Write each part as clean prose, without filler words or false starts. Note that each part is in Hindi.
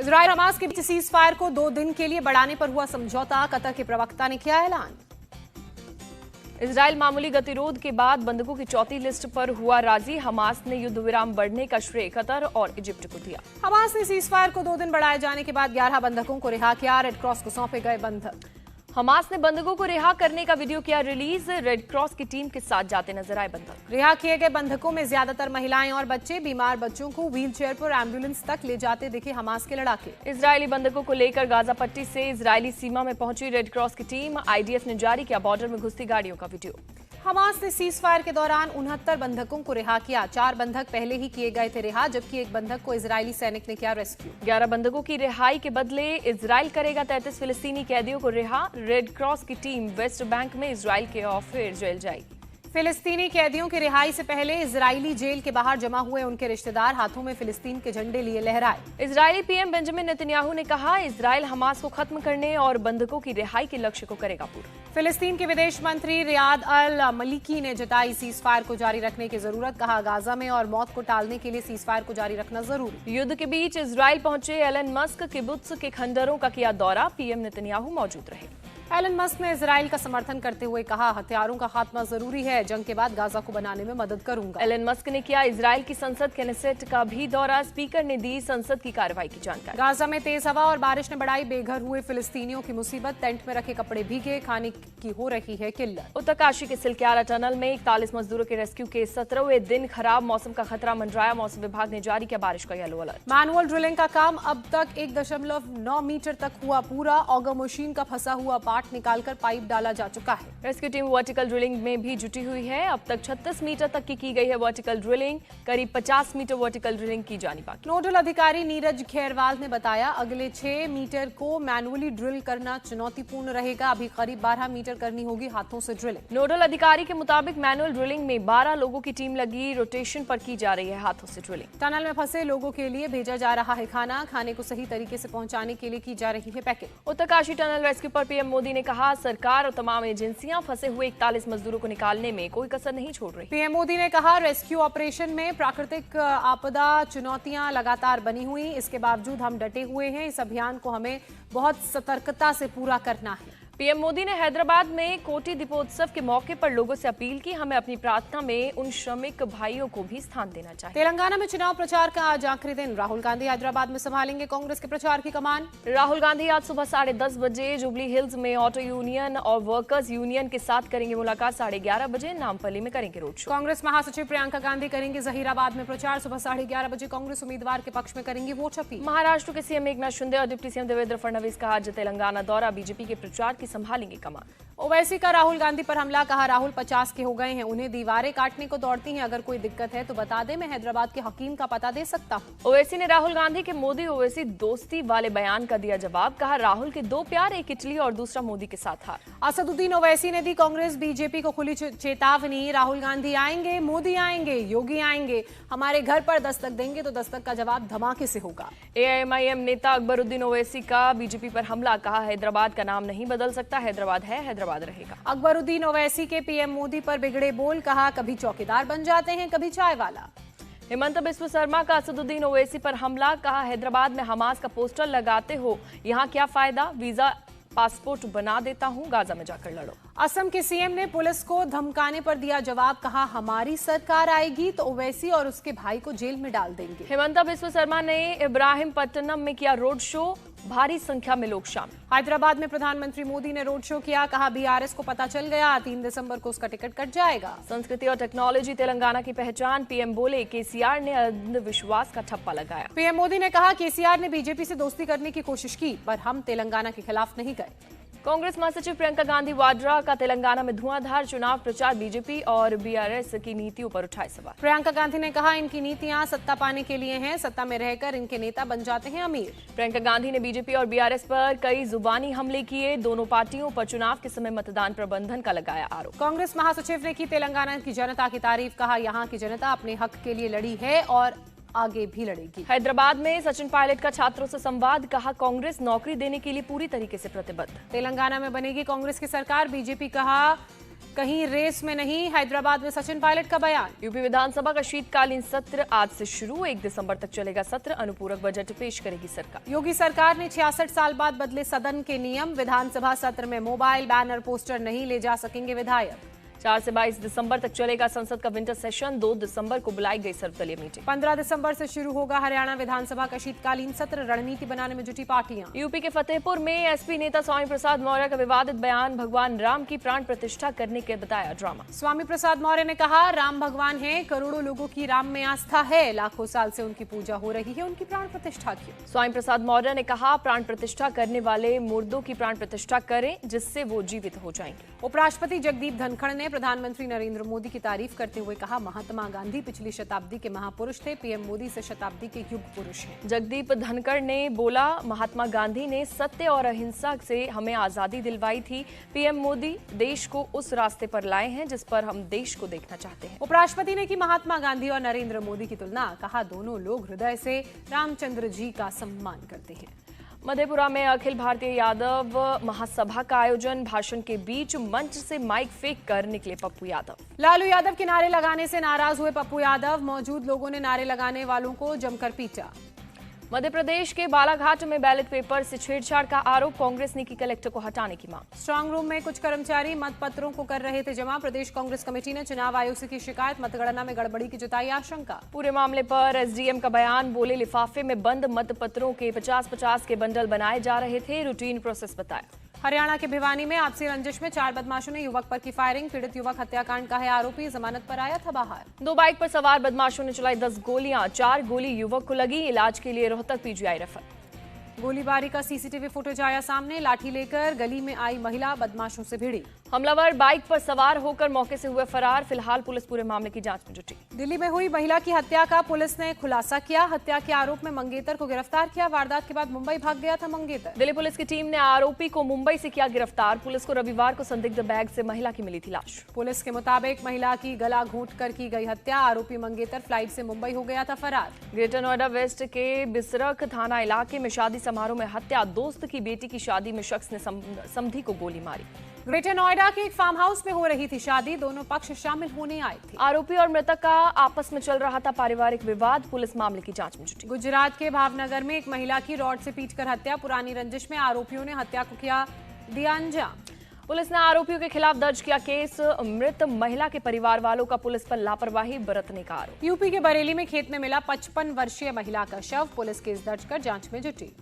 इजराइल हमास के बीच सीज फायर को 2 दिन के लिए बढ़ाने पर हुआ समझौता, कतर के प्रवक्ता ने किया ऐलान। इजराइल मामूली गतिरोध के बाद बंधकों की चौथी लिस्ट पर हुआ राजी। हमास ने युद्ध विराम बढ़ने का श्रेय कतर और इजिप्ट को दिया। हमास ने सीज फायर को 2 दिन बढ़ाए जाने के बाद 11 बंधकों को रिहा किया। रेड क्रॉस को सौंपे गए बंधक। हमास ने बंधकों को रिहा करने का वीडियो किया रिलीज। रेड क्रॉस की टीम के साथ जाते नजर आए बंधक। रिहा किए गए बंधकों में ज्यादातर महिलाएं और बच्चे। बीमार बच्चों को व्हील चेयर पर एम्बुलेंस तक ले जाते दिखे हमास के लड़ाके। इजरायली बंधकों को लेकर गाजा पट्टी से इजरायली सीमा में पहुंची रेड क्रॉस की टीम। आईडीएफ ने जारी किया बॉर्डर में घुसती गाड़ियों का वीडियो। हमास ने सीज फायर के दौरान 69 बंधकों को रिहा किया। 4 बंधक पहले ही किए गए थे रिहा, जबकि एक बंधक को इजरायली सैनिक ने किया रेस्क्यू। 11 बंधकों की रिहाई के बदले इजराइल करेगा 33 फिलिस्तीनी कैदियों को रिहा। रेड क्रॉस की टीम वेस्ट बैंक में इजराइल के ऑफिर जेल जाएगी। फिलिस्तीनी कैदियों की रिहाई से पहले इजरायली जेल के बाहर जमा हुए उनके रिश्तेदार हाथों में फिलिस्तीन के झंडे लिए लहराए। इजरायली पीएम बेंजामिन नेतन्याहू ने कहा इजराइल हमास को खत्म करने और बंधकों की रिहाई के लक्ष्य को करेगा पूरा। फिलिस्तीन के विदेश मंत्री रियाद अल मलिकी ने जताई सीज फायर को जारी रखने की जरूरत। कहा गाजा में और मौत को टालने के लिए सीज फायर को जारी रखना जरूरी। युद्ध के बीच इजराइल पहुंचे एलन मस्क किबुत्स के खंडरों का किया दौरा। पीएम नेतन्याहू मौजूद रहे। एलन मस्क ने इजराइल का समर्थन करते हुए कहा हथियारों का खात्मा जरूरी है, जंग के बाद गाजा को बनाने में मदद करूंगा। एलन मस्क ने किया इजराइल की संसद केनेसेट का भी दौरा। स्पीकर ने दी संसद की कार्रवाई की जानकारी। गाजा में तेज हवा और बारिश ने बढ़ाई बेघर हुए फिलिस्तीनियों की मुसीबत। टेंट में रखे कपड़े भीगे, खाने की हो रही है किल्लत। उत्तरकाशी के सिलक्यारा टनल में 41 मजदूरों के रेस्क्यू के 17वें दिन खराब मौसम का खतरा मंडराया। मौसम विभाग ने जारी किया बारिश का येलो अलर्ट। मैनुअल ड्रिलिंग का काम अब तक 1.9 मीटर तक हुआ पूरा। ऑगर मशीन का फंसा हुआ पार्ट निकालकर पाइप डाला जा चुका है। रेस्क्यू टीम वर्टिकल ड्रिलिंग में भी जुटी हुई है। अब तक 36 मीटर तक की गई है वर्टिकल ड्रिलिंग। करीब 50 मीटर वर्टिकल ड्रिलिंग की जानी बाकी। नोडल अधिकारी नीरज खेरवाल ने बताया अगले 6 मीटर को मैनुअली ड्रिल करना चुनौतीपूर्ण रहेगा। अभी करीब 12 मीटर करनी होगी हाथों से ड्रिलिंग। नोडल अधिकारी के मुताबिक मैनुअल ड्रिलिंग में 12 लोगों की टीम लगी। रोटेशन पर की जा रही है हाथों से ड्रिलिंग। टनल में फंसे लोगों के लिए भेजा जा रहा है खाना। खाने को सही तरीके से पहुंचाने के लिए की जा रही है पैकिंग। उत्तरकाशी टनल रेस्क्यू पर पीएम मोदी ने कहा सरकार और तमाम एजेंसियां फंसे हुए 41 मजदूरों को निकालने में कोई कसर नहीं छोड़ रही। पीएम मोदी ने कहा रेस्क्यू ऑपरेशन में प्राकृतिक आपदा चुनौतियां लगातार बनी हुई, इसके बावजूद हम डटे हुए हैं। इस अभियान को हमें बहुत सतर्कता से पूरा करना है। पीएम मोदी ने हैदराबाद में कोटी दीपोत्सव के मौके पर लोगों से अपील की हमें अपनी प्रार्थना में उन श्रमिक भाइयों को भी स्थान देना चाहिए। तेलंगाना में चुनाव प्रचार का आज आखिरी दिन। राहुल गांधी हैदराबाद में संभालेंगे कांग्रेस के प्रचार की कमान। राहुल गांधी आज सुबह 10:30 बजे जुबली हिल्स में ऑटो यूनियन और वर्कर्स यूनियन के साथ करेंगे मुलाकात। 11:30 बजे नामपल्ली में करेंगे रोड शो। कांग्रेस महासचिव प्रियंका गांधी करेंगे जहीराबाद में प्रचार। सुबह 11:30 बजे कांग्रेस उम्मीदवार के पक्ष में करेंगे वोट अपील। महाराष्ट्र के सीएम एकनाथ शिंदे और डिप्टी सीएम देवेंद्र फडणवीस का आज तेलंगाना दौरा। बीजेपी के प्रचार की संभालेंगे कमान। ओवैसी का राहुल गांधी पर हमला। कहा राहुल 50 के हो गए हैं, उन्हें दीवारें काटने को दौड़ती हैं। अगर कोई दिक्कत है तो बता दे, मैं हैदराबाद के हकीम का पता दे सकता हूं। ओवैसी ने राहुल गांधी के मोदी ओवैसी दोस्ती वाले बयान का दिया जवाब। कहा राहुल के 2 प्यार, एक इटली और दूसरा मोदी के साथ हार। असदुद्दीन ओवैसी ने दी कांग्रेस बीजेपी को खुली चेतावनी। राहुल गांधी आएंगे, मोदी आएंगे, योगी आएंगे, हमारे घर पर दस्तक देंगे तो दस्तक का जवाब धमाके से होगा। एआईएमआईएम नेता अकबरुद्दीन ओवैसी का बीजेपी पर हमला। कहा हैदराबाद का नाम नहीं बदल सकता, हैदराबाद है, हैदराबाद रहेगा। अकबरुद्दीन ओवैसी के पीएम मोदी पर बिगड़े बोल। कहा कभी चौकीदार बन जाते हैं, कभी चाय वाला। हेमंत बिस्व शर्मा का असदुद्दीन ओवैसी पर हमला। कहा हैदराबाद में हमास का पोस्टर लगाते हो, यहाँ क्या फायदा, वीजा पासपोर्ट बना देता हूँ, गाजा में जाकर लड़ो। असम के सीएम ने पुलिस को धमकाने पर दिया जवाब। कहा हमारी सरकार आएगी तो ओवैसी और उसके भाई को जेल में डाल देंगे। हेमंत बिस्व शर्मा ने इब्राहिमपट्टनम में किया रोड शो। भारी संख्या में लोग शामिल। हैदराबाद में प्रधानमंत्री मोदी ने रोड शो किया। कहा बीआरएस को पता चल गया, 3 दिसंबर को उसका टिकट कट जाएगा। संस्कृति और टेक्नोलॉजी तेलंगाना की पहचान। पीएम बोले केसीआर ने अंधविश्वास का ठप्पा लगाया। पीएम मोदी ने कहा केसीआर ने बीजेपी से दोस्ती करने की कोशिश की, पर हम तेलंगाना के खिलाफ नहीं गए। कांग्रेस महासचिव प्रियंका गांधी वाड्रा का तेलंगाना में धुआंधार चुनाव प्रचार। बीजेपी और बीआरएस की नीतियों पर उठाए सवाल। प्रियंका गांधी ने कहा इनकी नीतियां सत्ता पाने के लिए हैं, सत्ता में रहकर इनके नेता बन जाते हैं अमीर। प्रियंका गांधी ने बीजेपी और बीआरएस पर कई जुबानी हमले किए। दोनों पार्टियों पर चुनाव के समय मतदान प्रबंधन का लगाया आरोप। कांग्रेस महासचिव ने की तेलंगाना की जनता की तारीफ। कहा यहाँ की जनता अपने हक के लिए लड़ी है और आगे भी लड़ेगी। हैदराबाद में सचिन पायलट का छात्रों से संवाद। कहा कांग्रेस नौकरी देने के लिए पूरी तरीके से प्रतिबद्ध। तेलंगाना में बनेगी कांग्रेस की सरकार। बीजेपी कहा कहीं रेस में नहीं, हैदराबाद में सचिन पायलट का बयान। यूपी विधानसभा का शीतकालीन सत्र आज से शुरू, 1 दिसंबर तक चलेगा सत्र। अनुपूरक बजट पेश करेगी सरकार। योगी सरकार ने 66 साल बाद बदले सदन के नियम। विधानसभा सत्र में मोबाइल, बैनर, पोस्टर नहीं ले जा सकेंगे विधायक। 4 से 22 दिसंबर तक चलेगा संसद का विंटर सेशन। 2 दिसंबर को बुलाई गई सर्वदलीय मीटिंग। 15 दिसंबर से शुरू होगा हरियाणा विधानसभा का शीतकालीन सत्र। रणनीति बनाने में जुटी पार्टियां। यूपी के फतेहपुर में एसपी नेता स्वामी प्रसाद मौर्य का विवादित बयान। भगवान राम की प्राण प्रतिष्ठा करने के बताया ड्रामा। स्वामी प्रसाद मौर्य ने कहा, राम भगवान है, करोड़ों लोगों की राम में आस्था है, लाखों साल से उनकी पूजा हो रही है, उनकी प्राण प्रतिष्ठा क्यों? स्वामी प्रसाद मौर्य ने कहा, प्राण प्रतिष्ठा करने वाले मुर्दों की प्राण प्रतिष्ठा करें, जिससे वो जीवित हो जाएंगे। उपराष्ट्रपति जगदीप धनखड़ ने प्रधानमंत्री नरेंद्र मोदी की तारीफ करते हुए कहा, महात्मा गांधी पिछली शताब्दी के महापुरुष थे, पीएम मोदी से शताब्दी के युग पुरुष हैं। जगदीप धनखड़ ने बोला, महात्मा गांधी ने सत्य और अहिंसा से हमें आजादी दिलवाई थी, पीएम मोदी देश को उस रास्ते पर लाए हैं जिस पर हम देश को देखना चाहते हैं। उपराष्ट्रपति ने की महात्मा गांधी और नरेंद्र मोदी की तुलना। कहा, दोनों लोग हृदय से रामचंद्र जी का सम्मान करते हैं। मधेपुरा में अखिल भारतीय यादव महासभा का आयोजन। भाषण के बीच मंच से माइक फेंक कर निकले पप्पू यादव। लालू यादव के नारे लगाने से नाराज हुए पप्पू यादव। मौजूद लोगों ने नारे लगाने वालों को जमकर पीटा। मध्य प्रदेश के बालाघाट में बैलेट पेपर से छेड़छाड़ का आरोप। कांग्रेस ने की कलेक्टर को हटाने की मांग। स्ट्रांग रूम में कुछ कर्मचारी मतपत्रों को कर रहे थे जमा। प्रदेश कांग्रेस कमेटी ने चुनाव आयोग से की शिकायत। मतगणना में गड़बड़ी की जताई आशंका। पूरे मामले पर एसडीएम का बयान। बोले, लिफाफे में बंद मतपत्रों के 50-50 के बंडल बनाए जा रहे थे, रूटीन प्रोसेस बताया। हरियाणा के भिवानी में आपसी रंजिश में 4 बदमाशों ने युवक पर की फायरिंग। पीड़ित युवक हत्याकांड का है आरोपी, जमानत पर आया था बाहर। 2 बाइक पर सवार बदमाशों ने चलाई 10 गोलियां। 4 गोली युवक को लगी, इलाज के लिए रोहतक पीजीआई रेफर। गोलीबारी का सीसीटीवी फुटेज आया सामने। लाठी लेकर गली में आई महिला बदमाशों से भिड़ी। हमलावर बाइक पर सवार होकर मौके से हुए फरार। फिलहाल पुलिस पूरे मामले की जांच में जुटी। दिल्ली में हुई महिला की हत्या का पुलिस ने खुलासा किया। हत्या के आरोप में मंगेतर को गिरफ्तार किया। वारदात के बाद मुंबई भाग गया था मंगेतर। दिल्ली पुलिस की टीम ने आरोपी को मुंबई से किया गिरफ्तार। पुलिस को रविवार को संदिग्ध बैग से महिला की मिली थी लाश। पुलिस के मुताबिक महिला की गला घोंटकर की गई हत्या। आरोपी मंगेतर फ्लाइट से मुंबई हो गया था फरार। ग्रेटर नोएडा वेस्ट के बिसरख थाना इलाके में शादी समारोह में हत्या। दोस्त की बेटी की शादी में शख्स ने समधी को गोली मारी। ग्रेटर नोएडा के एक फार्म हाउस में हो रही थी शादी। दोनों पक्ष शामिल होने आए थे। आरोपी और मृतक का आपस में चल रहा था पारिवारिक विवाद। पुलिस मामले की जांच में जुटी। गुजरात के भावनगर में एक महिला की रॉड से पीटकर हत्या। पुरानी रंजिश में आरोपियों ने हत्या को दिया अंजाम। पुलिस ने आरोपियों के खिलाफ दर्ज किया केस। मृत महिला के परिवार वालों का पुलिस पर लापरवाही बरतने का आरोप। यूपी के बरेली में खेत में मिला 55 वर्षीय महिला का शव। पुलिस केस दर्ज कर जांच में जुटी।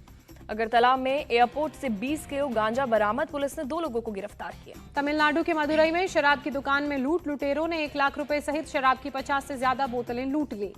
अगरतला में एयरपोर्ट से 20 किलो गांजा बरामद। पुलिस ने 2 लोगों को गिरफ्तार किया। तमिलनाडु के मदुरई में शराब की दुकान में लूट। लुटेरों ने 1 लाख रुपए सहित शराब की 50 से ज्यादा बोतलें लूट ली।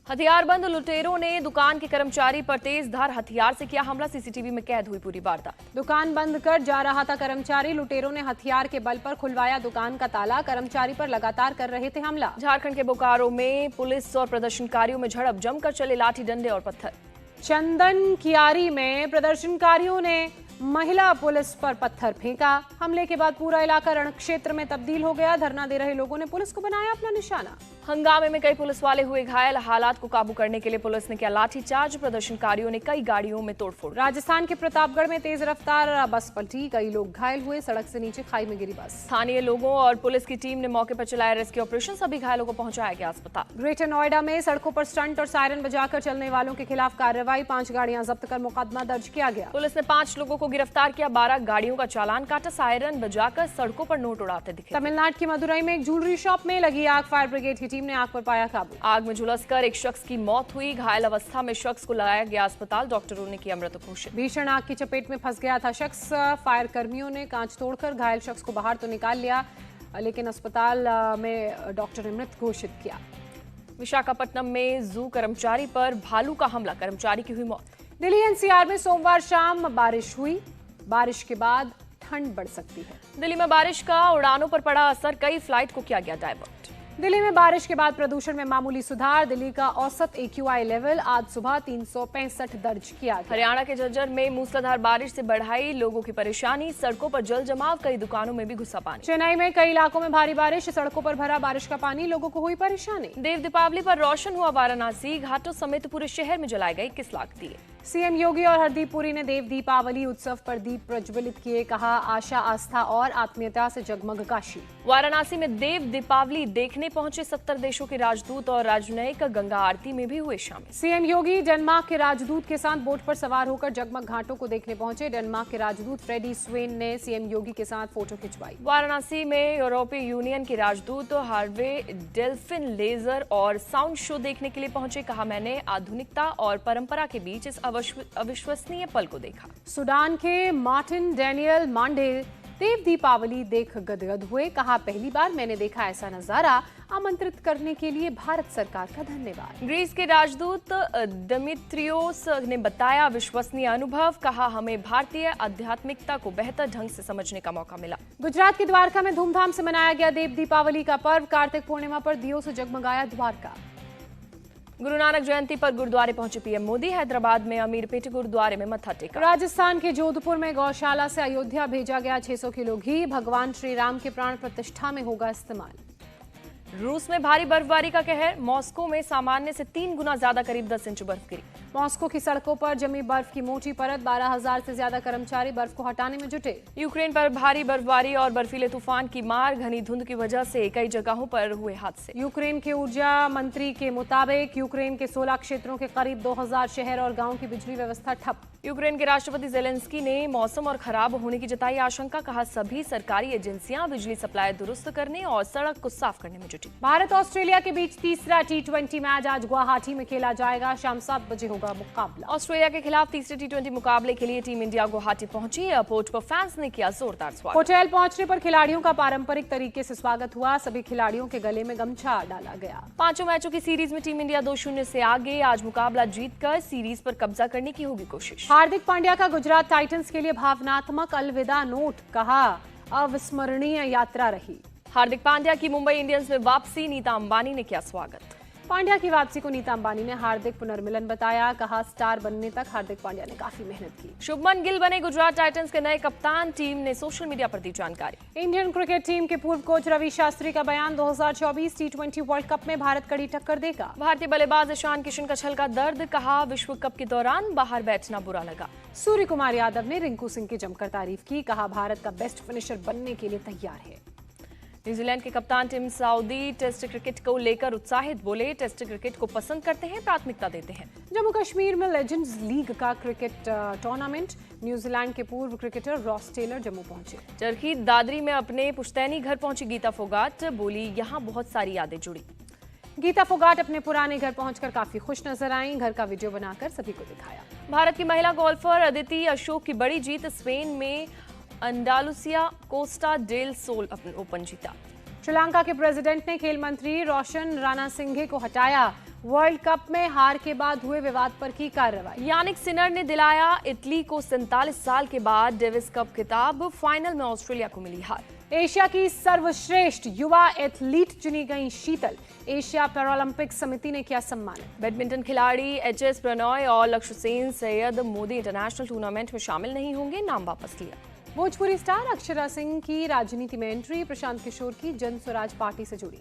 हथियारबंद लुटेरों ने दुकान के कर्मचारी पर तेज धार हथियार से किया हमला। सीसीटीवी में कैद हुई पूरी वारदात। दुकान बंद कर जा रहा था कर्मचारी। लुटेरों ने हथियार के बल पर खुलवाया दुकान का ताला। कर्मचारी पर लगातार कर रहे थे हमला। झारखंड के बोकारो में पुलिस और प्रदर्शनकारियों में झड़प। जमकर चले लाठी डंडे और पत्थर। चंदन कियारी में प्रदर्शनकारियों ने महिला पुलिस पर पत्थर फेंका। हमले के बाद पूरा इलाका रण क्षेत्र में तब्दील हो गया। धरना दे रहे लोगों ने पुलिस को बनाया अपना निशाना। हंगामे में कई पुलिस वाले हुए घायल। हालात को काबू करने के लिए पुलिस ने किया लाठीचार्ज। प्रदर्शनकारियों ने कई गाड़ियों में तोड़फोड़। राजस्थान के प्रतापगढ़ में तेज रफ्तार बस पलटी। कई लोग घायल हुए। सड़क से नीचे खाई में गिरी बस। स्थानीय लोगों और पुलिस की टीम ने मौके पर चलाया रेस्क्यू ऑपरेशन। सभी घायलों को पहुंचाया गया अस्पताल। ग्रेटर नोएडा में सड़कों पर स्टंट और सायरन बजाकर चलने वालों के खिलाफ कार्रवाई। 5 गाड़ियां जब्त कर मुकदमा दर्ज किया गया। पुलिस ने 5 लोगों को गिरफ्तार किया। 12 गाड़ियों का चालान काटा। सायरन बजाकर सड़कों पर नोट उड़ाते दिखे। तमिलनाडु की मदुरई में एक ज्वेलरी शॉप में लगी आग। फायर ब्रिगेड की टीम ने आग पर पाया काबू। आग में झुलसकर एक शख्स की मौत हुई। घायल अवस्था में शख्स को लाया गया अस्पताल। डॉक्टरों ने किया मृत घोषित। भीषण आग की चपेट में फंस गया था शख्स। फायर कर्मियों ने कांच तोड़कर घायल शख्स को बाहर तो निकाल लिया, लेकिन अस्पताल में डॉक्टर ने मृत घोषित किया। विशाखापट्टनम में जू कर्मचारी पर भालू का हमला। कर्मचारी की हुई मौत। दिल्ली एनसीआर में सोमवार शाम बारिश हुई। बारिश के बाद ठंड बढ़ सकती है। दिल्ली में बारिश का उड़ानों पर पड़ा असर। कई फ्लाइट को किया गया डायवर्ट। दिल्ली में बारिश के बाद प्रदूषण में मामूली सुधार। दिल्ली का औसत AQI लेवल आज सुबह 365 दर्ज किया गया। हरियाणा के झज्जर में मूसलाधार बारिश से बढ़ाई लोगों की परेशानी। सड़कों पर जल जमाव। कई दुकानों में भी घुसा पानी। चेन्नई में कई इलाकों में भारी बारिश। सड़कों पर भरा बारिश का पानी। लोगों को हुई परेशानी। देव दीपावली पर रोशन हुआ वाराणसी। घाटों समेत पूरे शहर में जलाए गए 21 लाख दिए। सीएम योगी और हरदीप पुरी ने देव दीपावली उत्सव पर दीप प्रज्वलित किए। कहा, आशा, आस्था और आत्मीयता से जगमग काशी। वाराणसी में देव दीपावली देखने पहुंचे 70 देशों के राजदूत और राजनयिक गंगा आरती में भी हुए शामिल। सीएम योगी डेनमार्क के राजदूत के साथ बोट पर सवार होकर जगमग घाटों को देखने पहुंचे। डेनमार्क के राजदूत फ्रेडी स्वेन ने सीएम योगी के साथ फोटो खिंचवाई। वाराणसी में यूरोपीय यूनियन के राजदूत हार्वे डेल्फिन लेजर और साउंड शो देखने के लिए पहुंचे। कहा, मैंने आधुनिकता और परंपरा के बीच इस अविश्वसनीय पल को देखा। सूडान के मार्टिन डेनियल मांडेल देव दीपावली देख गदगद हुए। कहा, पहली बार मैंने देखा ऐसा नजारा। आमंत्रित करने के लिए भारत सरकार का धन्यवाद। ग्रीस के राजदूत दिमित्रियोस ने बताया विश्वसनीय अनुभव। कहा, हमें भारतीय आध्यात्मिकता को बेहतर ढंग से समझने का मौका मिला। गुजरात के द्वारका में धूमधाम से मनाया गया देव दीपावली का पर्व। कार्तिक पूर्णिमा पर दियों से जगमगाया द्वारका। गुरु नानक जयंती पर गुरुद्वारे पहुंचे पीएम मोदी। हैदराबाद में अमीरपेट गुरुद्वारे में मत्था टेका। राजस्थान के जोधपुर में गौशाला से अयोध्या भेजा गया 600 किलो घी। भगवान श्री राम के प्राण प्रतिष्ठा में होगा इस्तेमाल। रूस में भारी बर्फबारी का कहर। मॉस्को में सामान्य से 3 गुना ज्यादा करीब 10 इंच बर्फ गिरी। मॉस्को की सड़कों पर जमी बर्फ की मोटी परत। 12,000 से ज्यादा कर्मचारी बर्फ को हटाने में जुटे। यूक्रेन पर भारी बर्फबारी और बर्फीले तूफान की मार। घनी धुंध की वजह से कई जगहों पर हुए हादसे। यूक्रेन के ऊर्जा मंत्री के मुताबिक यूक्रेन के 16 क्षेत्रों के करीब 2,000 शहर और गांव की बिजली व्यवस्था ठप। यूक्रेन के राष्ट्रपति जेलेंस्की ने मौसम और खराब होने की जताई आशंका। कहा, सभी सरकारी एजेंसियां बिजली सप्लाई दुरुस्त करने और सड़क को साफ करने में जुटी। भारत ऑस्ट्रेलिया के बीच तीसरा T20 मैच आज गुवाहाटी में खेला जाएगा। शाम 7 बजे होगा मुकाबला। ऑस्ट्रेलिया के खिलाफ तीसरे T20 मुकाबले के लिए टीम इंडिया गुवाहाटी पहुंची। एयरपोर्ट पर फैंस ने किया जोरदार स्वागत। होटल पहुंचने पर खिलाड़ियों का पारंपरिक तरीके से स्वागत हुआ। सभी खिलाड़ियों के गले में गमछा डाला गया। 5 मैचों की सीरीज में टीम इंडिया 2-0 से आगे। आज मुकाबला जीतकर सीरीज पर कब्जा करने की होगी कोशिश। हार्दिक पांड्या का गुजरात टाइटंस के लिए भावनात्मक अलविदा नोट। कहा, अविस्मरणीय यात्रा रही। हार्दिक पांड्या की मुंबई इंडियंस में वापसी। नीता अंबानी ने किया स्वागत। पांड्या की वापसी को नीता अंबानी ने हार्दिक पुनर्मिलन बताया। कहा, स्टार बनने तक हार्दिक पांड्या ने काफी मेहनत की। शुभमन गिल बने गुजरात टाइटंस के नए कप्तान। टीम ने सोशल मीडिया पर दी जानकारी। इंडियन क्रिकेट टीम के पूर्व कोच रवि शास्त्री का बयान। 2024 T20 वर्ल्ड कप में भारत कड़ी टक्कर देगा। भारतीय बल्लेबाज ईशान किशन का छलका दर्द। कहा, विश्व कप के दौरान बाहर बैठना बुरा लगा। सूर्य कुमार यादव ने रिंकू सिंह की जमकर तारीफ की। कहा, भारत का बेस्ट फिनिशर बनने के लिए तैयार है। न्यूजीलैंड के कप्तान टिम साउदी टेस्ट क्रिकेट को लेकर उत्साहित। बोले, टेस्ट क्रिकेट को पसंद करते हैं, प्राथमिकता देते हैं। जम्मू कश्मीर में लेजेंड्स लीग का क्रिकेट टूर्नामेंट। न्यूजीलैंड के पूर्व क्रिकेटर रॉस टेलर जम्मू पहुंचे। चरखी दादरी में अपने पुश्तैनी घर पहुंची गीता फोगाट। बोली, यहाँ बहुत सारी यादें जुड़ी। गीता फोगाट अपने पुराने घर पहुंचकर काफी खुश नजर आईं। घर का वीडियो बनाकर सभी को दिखाया। भारत की महिला गोल्फर अदिति अशोक की बड़ी जीत। स्पेन में Andalucia Costa del Sol Open जीता। श्रीलंका के प्रेसिडेंट ने खेल मंत्री रोशन राणासिंघे को हटाया। वर्ल्ड कप में हार के बाद हुए विवाद पर की कार्रवाई। यानिक सिनर ने दिलाया इटली को 47 साल के बाद डेविस कप खिताब। फाइनल में ऑस्ट्रेलिया को मिली हार। एशिया की सर्वश्रेष्ठ युवा एथलीट चुनी गई शीतल। एशिया पैरालंपिक समिति ने किया सम्मानित। बैडमिंटन खिलाड़ी HS प्रणॉय और लक्ष्य सेन सैयद मोदी इंटरनेशनल टूर्नामेंट में शामिल नहीं होंगे। नाम वापस लिया। भोजपुरी स्टार अक्षरा सिंह की राजनीति में एंट्री। प्रशांत किशोर की जन स्वराज पार्टी से जुड़ी।